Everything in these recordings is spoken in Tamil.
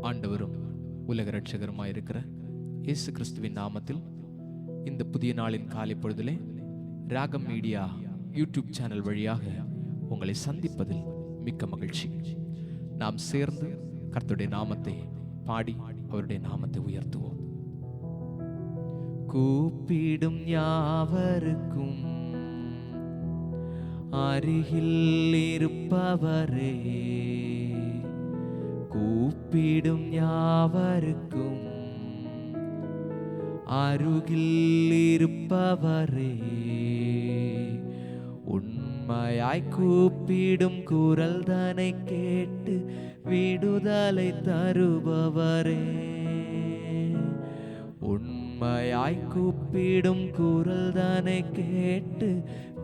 ஆண்டவரும் உலக இரட்சகருமாயிருக்கிற இயேசு கிறிஸ்துவின் நாமத்தில் இந்த புதிய நாளின் காலை பொழுதிலே ராகம் மீடியா யூடியூப் சேனல் வழியாக உங்களை சந்திப்பதில் மிக்க மகிழ்ச்சி. நாம் சேர்ந்து கர்த்தருடைய நாமத்தை பாடி அவருடைய நாமத்தை உயர்த்துவோம். கூப்பிடும் யாவருக்கும் அருகில் இருப்பவரே, கூப்பிடும் யாவருக்கும் அருகில் இருப்பவரே, உண்மையாய் கூப்பிடும் குரல் தனை கேட்டு விடுதலை தருபவரே, உண்மையாய் கூப்பிடும் குரல் தனை கேட்டு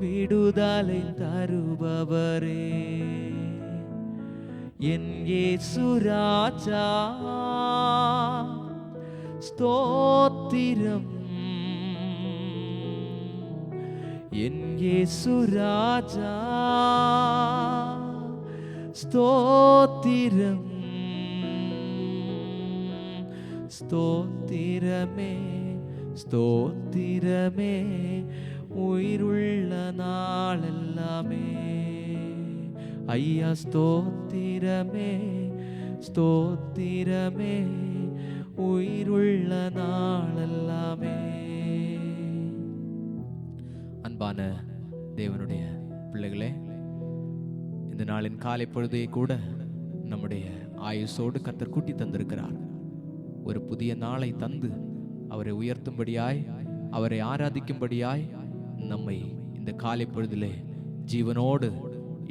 விடுதலை தருபவரே, என் இயேசு ராஜா ஸ்தோத்திரம், என் இயேசு ராஜா ஸ்தோத்திரம், ஸ்தோத்திரமே ஸ்தோத்திரமே உயிருள்ள நாளெல்லாமே, ஐயா ஸ்தோத்திரமே ஸ்தோத்திரமே உயிருள்ள நாளெல்லாமே. அன்பான தேவனுடைய பிள்ளைகளே, இந்த நாளின் காலை பொழுதை கூட நம்முடைய ஆயுசோடு கர்த்தர் கூட்டி தந்திருக்கிறார். ஒரு புதிய நாளை தந்து அவரை உயர்த்தும்படியாய், அவரை ஆராதிக்கும்படியாய் நம்மை இந்த காலை பொழுதிலே ஜீவனோடு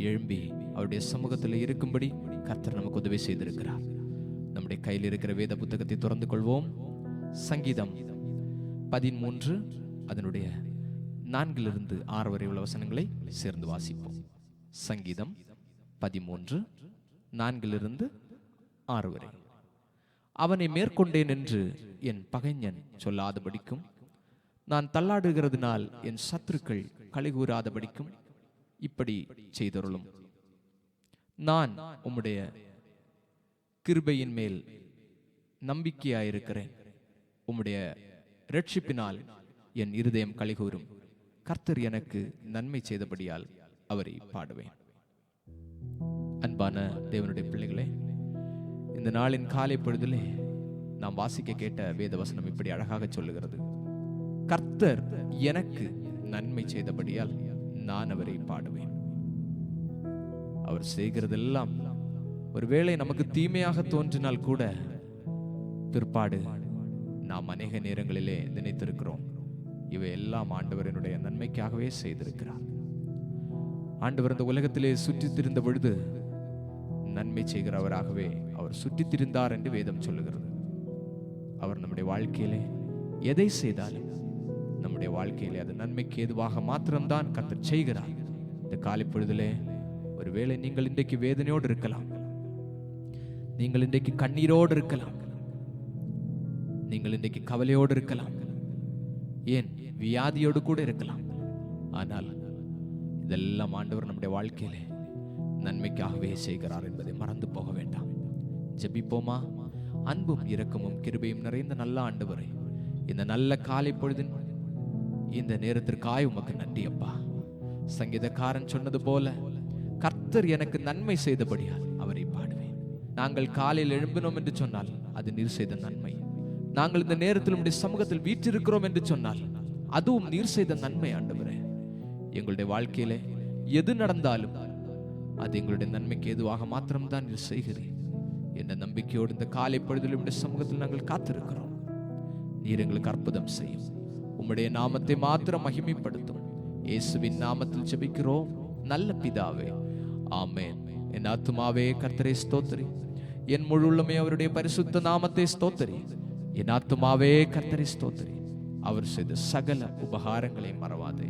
எழும்பி அவருடைய சமூகத்தில் இருக்கும்படி கர்த்தர் நமக்கு உதவி செய்திருக்கிறார். நம்முடைய கையில் இருக்கிற வேத புத்தகத்தை திறந்து கொள்வோம். சங்கீதம் 13 அதனுடைய 4 6 வரை உள்ள வசனங்களை சேர்ந்து வாசிப்போம். சங்கீதம் 13 4 6 வரை. அவனை மேற்கொண்டேன் என்று என் பகைஞன் சொல்லாதபடிக்கும், நான் தள்ளாடுகிறதுனால் என் சத்துருக்கள் கலிகூறாதபடிக்கும் இப்படி செய்தருளும். நான் உம்முடைய கிருபையின் மேல் நம்பிக்கையாயிருக்கிறேன். உம்முடைய இரட்சிப்பினால் என் இருதயம் கலிகூரும். கர்த்தர் எனக்கு நன்மை செய்தபடியால் அவரை பாடுவேன். அன்பான தேவனுடைய பிள்ளைகளே, இந்த நாளின் காலை பொழுதிலே நாம் வாசிக்க கேட்ட வேத வசனம் இப்படி அழகாக சொல்லுகிறது. கர்த்தர் எனக்கு நன்மை செய்தபடியால் நான் அவரை பாடுவேன். அவர் செய்கிறதெல்லாம் ஒருவேளை நமக்கு தீமையாக தோன்றினால் கூட பிற்பாடு நாம் அநேக நேரங்களிலே நினைத்திருக்கிறோம், இவை எல்லாம் ஆண்டவரினுடைய நன்மைக்காகவே செய்திருக்கிறார். ஆண்டவர் இந்த உலகத்திலே சுற்றித் திரிந்த பொழுது நன்மை செய்கிறவராகவே அவர் சுற்றித் திரிந்தார் என்று வேதம் சொல்லுகிறது. அவர் நம்முடைய வாழ்க்கையிலே எதை செய்தாலும் நம்முடைய வாழ்க்கையிலே அது நன்மைக்கு ஏதுவாக மாத்திரம்தான் கர்த்தர் செய்கிறார். இந்த காலை பொழுதிலே ஒருவேளை நீங்கள் இன்றைக்கு வேதனையோடு இருக்கலாம், நீங்கள் இன்றைக்கு கண்ணீரோடு இருக்கலாம், நீங்கள் இன்றைக்கு கவலையோடு இருக்கலாம், ஏன் வியாதியோடு கூட இருக்கலாம். ஆனால் இதெல்லாம் ஆண்டவர் நம்முடைய வாழ்க்கையிலே நன்மைக்காகவே செய்கிறார் என்பதை மறந்து போக வேண்டாம். ஜெபிப்போமா? அன்பும் இரக்கமும் கிருபையும் நிறைந்த நல்ல ஆண்டவரே, இந்த நல்ல காலை பொழுதின் இந்த நேரத்திற்காய் உமக்கு நன்றி அப்பா. சங்கீதக்காரன் சொன்னது போல கர்த்தர் எனக்கு நன்மை செய்தபடியால் அவரை பாடுவேன். நாங்கள் காலையில் எழும்பினோம் என்று சொன்னால் அது நீர் செய்த நன்மை. நாங்கள் இந்த நேரத்தில் உம்முடைய சமூகத்தில் வீற்றிருக்கிறோம் என்று சொன்னால் அதுவும் நீர் செய்த நன்மை. ஆண்டவரே, எங்களுடைய வாழ்க்கையிலே எது நடந்தாலும் அது எங்களுடைய நன்மைக்கு எதுவாக மாத்திரம்தான் நீர் செய்கிறேன் என்ற நம்பிக்கையோடு இந்த காலை பொழுதில் உம்முடைய சமூகத்தில் நாங்கள் காத்திருக்கிறோம். நீர் எங்களுக்கு அற்புதம் செய்யும். உம்முடைய நாமத்தை மாத்திரம் மகிமைப்படுத்தும். இயேசுவின் நாமத்தில் ஜெபிக்கிறோம் நல்ல பிதாவே, ஆமென். என் ஆத்துமாவே கர்த்தரை ஸ்தோத்திரி, என் முழு உள்ளமே அவருடைய பரிசுத்த நாமத்தை ஸ்தோத்திரி. என் ஆத்துமாவே கர்த்தரை ஸ்தோத்திரி, அவர் செய்த சகல உபகாரங்களை மறவாதே.